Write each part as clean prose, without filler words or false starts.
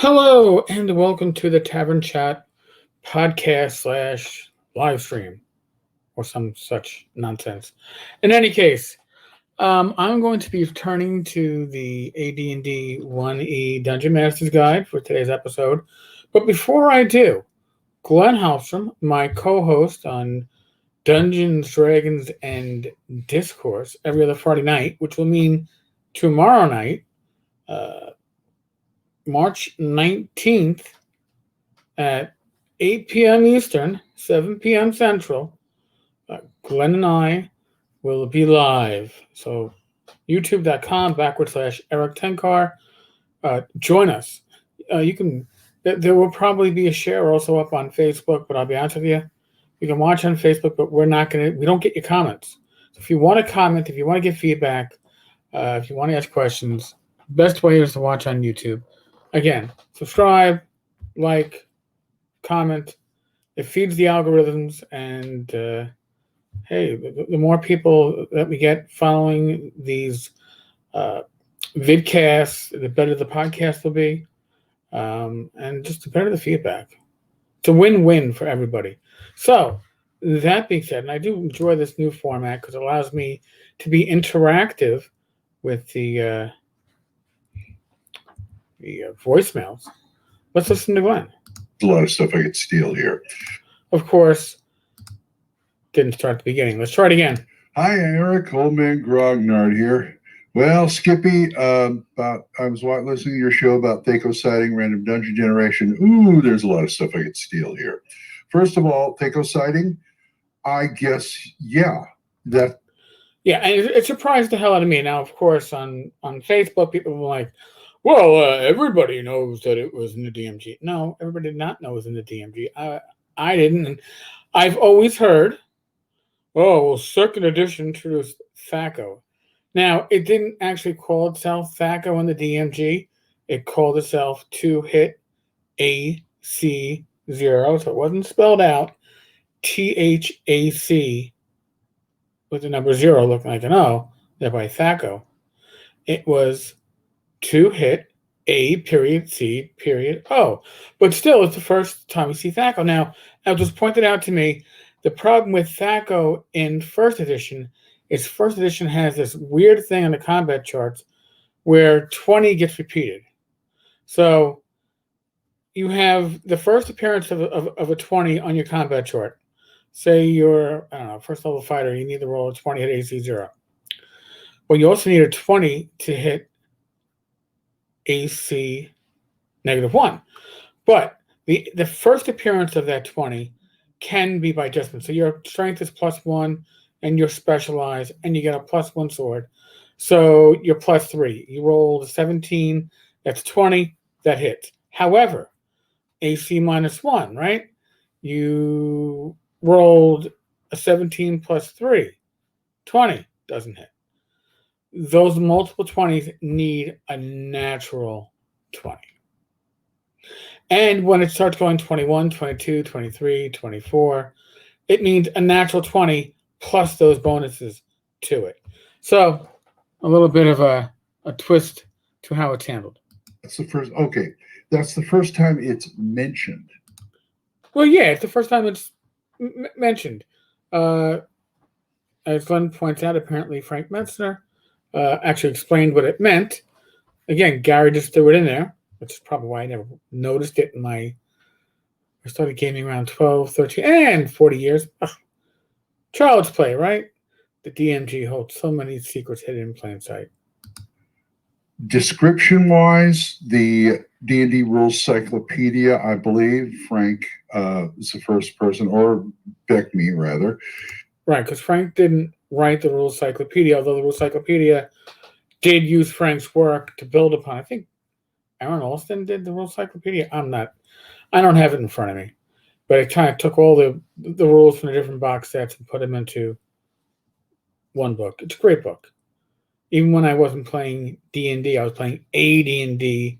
Hello and welcome to the Tavern Chat podcast slash live stream or some such nonsense. In any case, I'm going to be turning to the AD&D 1E Dungeon Master's Guide for today's episode. But before I do, Glen Halstrom, my co-host on Dungeons, Dragons, and Discourse every other Friday night, which will mean tomorrow night, March 19th at 8 p.m. Eastern, 7 p.m. Central, Glenn and I will be live. So youtube.com/Eric Tenkar. Join us. There will probably be a share also up on Facebook, but I'll be honest with you. You can watch on Facebook, but we don't get your comments. So if you want to comment, if you want to give feedback, if you want to ask questions, best way is to watch on YouTube. Again, subscribe, like, comment. It feeds the algorithms, and hey, the more people that we get following these vidcasts, the better the podcast will be, and just the better the feedback. It's a win-win for everybody. So that being said, and I do enjoy this new format because it allows me to be interactive with the voicemails. Let's listen to Glenn. A lot of stuff I could steal here. Of course, didn't start at the beginning. Let's try it again. Hi, Eric. Old Man Grognard here. Well, Skippy, I was listening to your show about Thaco sighting, random dungeon generation. Ooh, there's a lot of stuff I could steal here. First of all, Thaco sighting, I guess, yeah. And it surprised the hell out of me. Now, of course, on Facebook, people were like, well, everybody knows that it was in the DMG. No, everybody did not know it was in the DMG. I didn't. And I've always heard, second edition introduced Thaco. Now, it didn't actually call itself Thaco in the DMG. It called itself 2-Hit AC0. So it wasn't spelled out THAC with the number 0 looking like an O, thereby Thaco. It was 2-Hit A.C.O. But still, it's the first time we see Thaco. Now, as was pointed out to me, the problem with Thaco in first edition is first edition has this weird thing on the combat charts where 20 gets repeated. So you have the first appearance of a 20 on your combat chart. Say you're, first level fighter, you need to roll a 20 hit AC0. Well, you also need a 20 to hit AC -1. But the first appearance of that 20 can be by adjustment. So your strength is +1 and you're specialized and you get a +1 sword. So you're +3. You roll a 17, that's 20, that hits. However, AC -1, right? You rolled a 17 +3, 20, doesn't hit. Those multiple 20s need a natural 20. And when it starts going 21, 22, 23, 24, it means a natural 20 plus those bonuses to it. So a little bit of a twist to how it's handled. That's the first time it's mentioned. Well, yeah, it's the first time it's mentioned. As Glenn points out, apparently Frank Metzner actually explained what it meant. Again, Gary just threw it in there, which is probably why I never noticed it I started gaming around 12, 13, and 40 years. Child's play, right? The DMG holds so many secrets hidden in plain sight. Description-wise, the D&D Rule Encyclopedia, I believe Frank is the first person, or me rather. Right, because Frank didn't write the Rule Encyclopedia, although the Rule Encyclopedia did use Frank's work to build upon. I think Aaron Alston did the Rule Encyclopedia. I don't have it in front of me. But it kind of took all the rules from the different box sets and put them into one book. It's a great book. Even when I wasn't playing D&D, I was playing AD&D,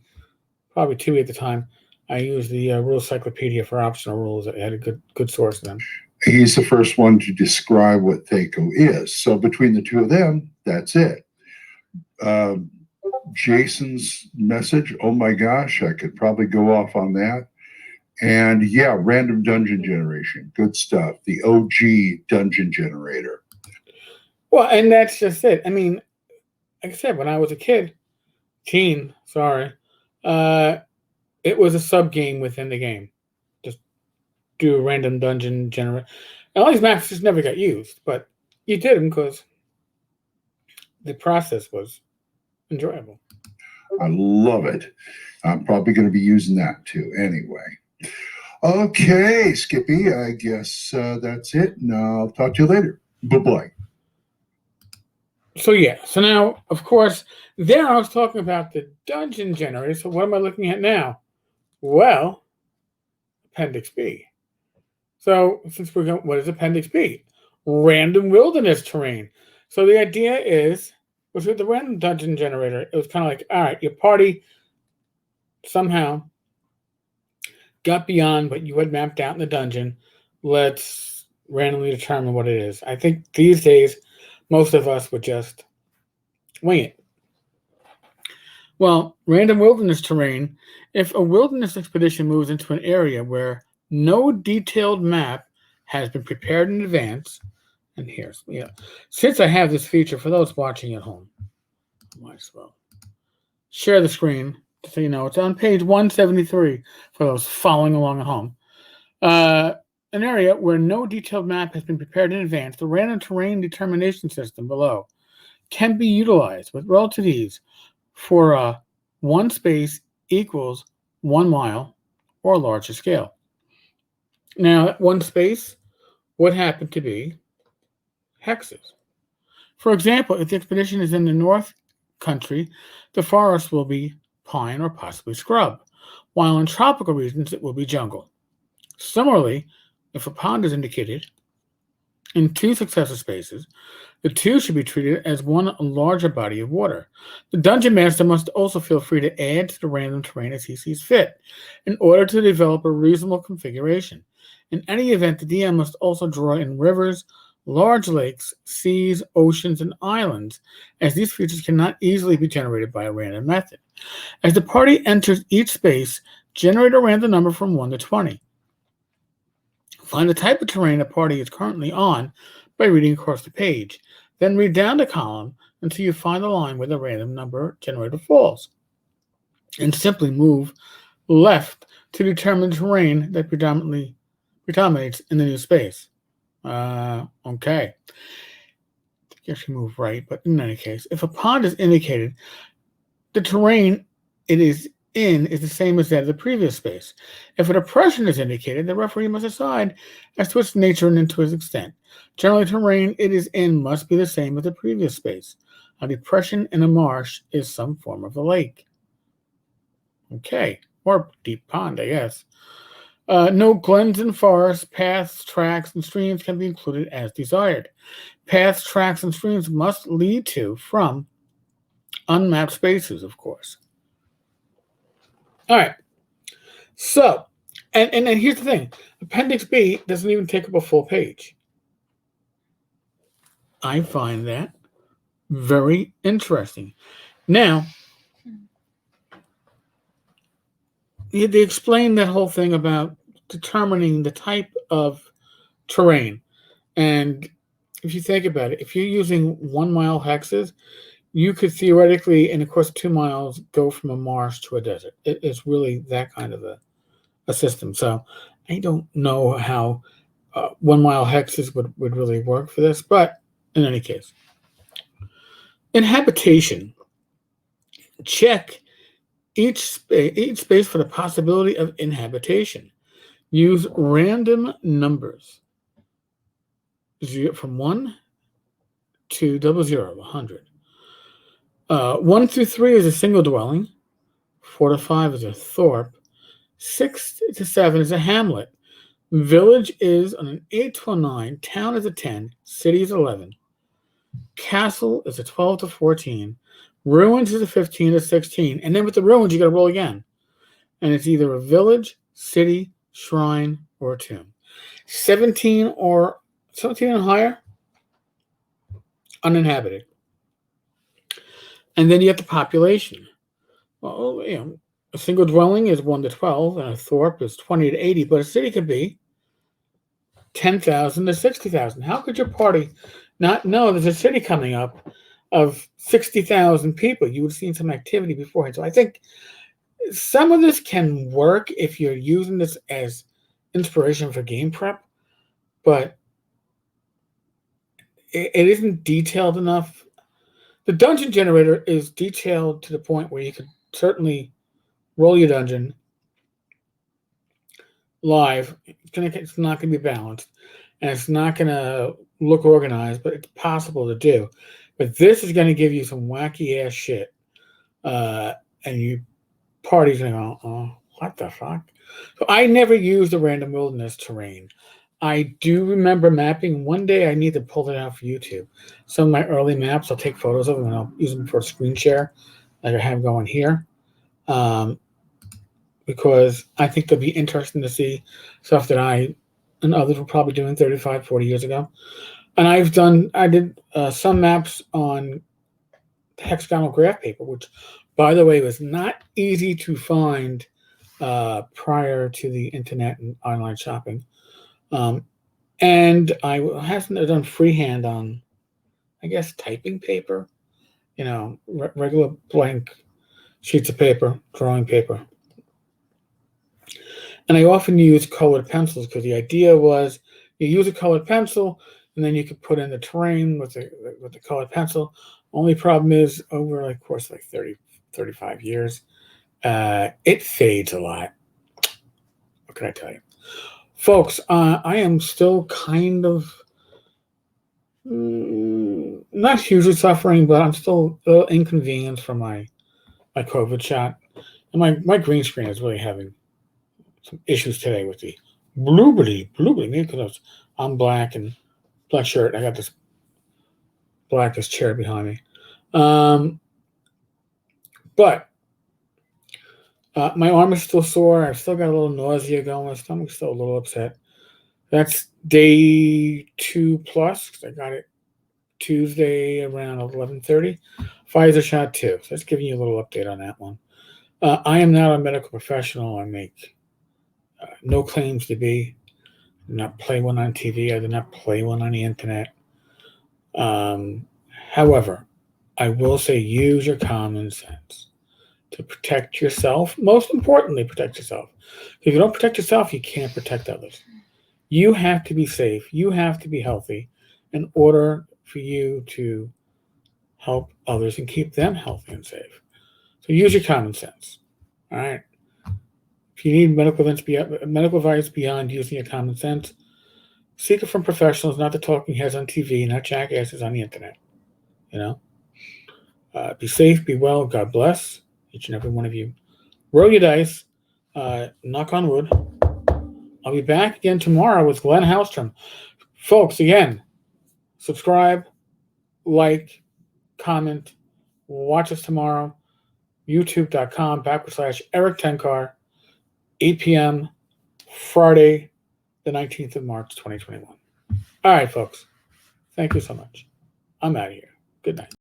probably 2 at the time. I used the Rule Encyclopedia for optional rules. It had a good source of them. He's the first one to describe what Thaco is. So between the two of them, that's it. Jason's message. Oh my gosh, I could probably go off on that. And yeah, random dungeon generation. Good stuff. The OG dungeon generator. Well, and that's just it. I mean, like I said, when I was a teen, sorry, it was a sub game within the game. Just do a random dungeon generate. And all these maps just never got used, but you did them because the process was enjoyable. I love it. I'm probably going to be using that too anyway. Okay, Skippy, I guess that's it. And I'll talk to you later. Bye-bye. So yeah, so now, of course, there I was talking about the dungeon generator. So what am I looking at now? Well, Appendix B. So since we're going, what is Appendix B? Random wilderness terrain. So the idea is, with the random dungeon generator, it was kind of like, all right, your party somehow got beyond what you had mapped out in the dungeon. Let's randomly determine what it is. I think these days, most of us would just wing it. Well, random wilderness terrain, if a wilderness expedition moves into an area where no detailed map has been prepared in advance, and here's, since I have this feature for those watching at home, might as well share the screen so you know it's on page 173 for those following along at home. An area where no detailed map has been prepared in advance, the random terrain determination system below can be utilized with relative ease for one space equals 1 mile or larger scale. Now, one space would happen to be hexes. For example, if the expedition is in the North Country, the forest will be pine or possibly scrub, while in tropical regions it will be jungle. Similarly, if a pond is indicated in 2 successive spaces, the 2 should be treated as one larger body of water. The dungeon master must also feel free to add to the random terrain as he sees fit, in order to develop a reasonable configuration. In any event, the DM must also draw in rivers, large lakes, seas, oceans, and islands, as these features cannot easily be generated by a random method. As the party enters each space, generate a random number from 1 to 20. Find the type of terrain a party is currently on by reading across the page. Then read down the column until you find the line where the random number generator falls. And simply move left to determine the terrain that predominates in the new space. Okay. You should move right, but in any case, if a pond is indicated, the terrain it is in is the same as that of the previous space. If a depression is indicated, the referee must decide as to its nature and to its extent. Generally, terrain it is in must be the same as the previous space. A depression in a marsh is some form of a lake. Okay, or deep pond, I guess. No glens and forests, paths, tracks, and streams can be included as desired. Paths, tracks, and streams must lead to, from, unmapped spaces, of course. All right. So, and here's the thing. Appendix B doesn't even take up a full page. I find that very interesting. Now, they explain that whole thing about determining the type of terrain. And if you think about it, if you're using 1 mile hexes, you could theoretically, in the course of 2 miles, go from a marsh to a desert. It's really that kind of a system. So I don't know how 1 mile hexes would really work for this, but in any case. Inhabitation. Check each space for the possibility of inhabitation. Use random numbers. From 1 to 00, 100. 1 through 3 is a single dwelling. 4 to 5 is a thorp. 6 to 7 is a hamlet. Village is an 8 to a 9. Town is a 10. City is 11. Castle is a 12 to 14. Ruins is a 15 to 16. And then with the ruins, you got to roll again. And it's either a village, city, shrine, or a tomb. 17 and higher, uninhabited. And then you have the population. Well, a single dwelling is 1 to 12, and a thorp is 20 to 80, but a city could be 10,000 to 60,000. How could your party not know there's a city coming up of 60,000 people? You would have seen some activity beforehand. So I think some of this can work if you're using this as inspiration for game prep, but it isn't detailed enough. The dungeon generator is detailed to the point where you could certainly roll your dungeon live. It's not going to be balanced, and it's not going to look organized, but it's possible to do. But this is going to give you some wacky ass shit, and you parties are going to go, oh, what the fuck? So I never used a random wilderness terrain. I do remember mapping. One day I need to pull it out for YouTube. Some of my early maps, I'll take photos of them and I'll use them for a screen share, like I have going here. Because I think they'll be interesting to see stuff that I and others were probably doing 35, 40 years ago. And I did some maps on hexagonal graph paper, which, by the way, was not easy to find prior to the internet and online shopping. And I haven't done freehand on, I guess, typing paper, regular blank sheets of paper, drawing paper. And I often use colored pencils because the idea was you use a colored pencil and then you could put in the terrain with the colored pencil. Only problem is over the course of 30, 35 years, it fades a lot. What can I tell you? Folks, I am still kind of not hugely suffering, but I'm still a little inconvenienced from my COVID shot. And my green screen is really having some issues today with the blueberry, maybe because I'm black and black shirt. I got this blackest chair behind me. But my arm is still sore. I've still got a little nausea going. My stomach's still a little upset. That's day 2+. I got it Tuesday around 11:30. Pfizer shot 2. So that's giving you a little update on that one. I am not a medical professional. I make no claims to be. I do not play one on TV. I do not play one on the internet. However, I will say use your common sense to protect yourself. Most importantly, protect yourself. If you don't protect yourself, you can't protect others. You have to be safe. You have to be healthy in order for you to help others and keep them healthy and safe. So use your common sense. All right. If you need medical advice beyond using your common sense, seek it from professionals, not the talking heads on TV, not jackasses on the internet. Be safe, be well, God bless each and every one of you. Roll your dice, knock on wood. I'll be back again tomorrow with Glen Halstrom. Folks, again, subscribe, like, comment, watch us tomorrow, youtube.com/Eric Tenkar, 8 p.m., Friday, the 19th of March, 2021. All right, folks. Thank you so much. I'm out of here. Good night.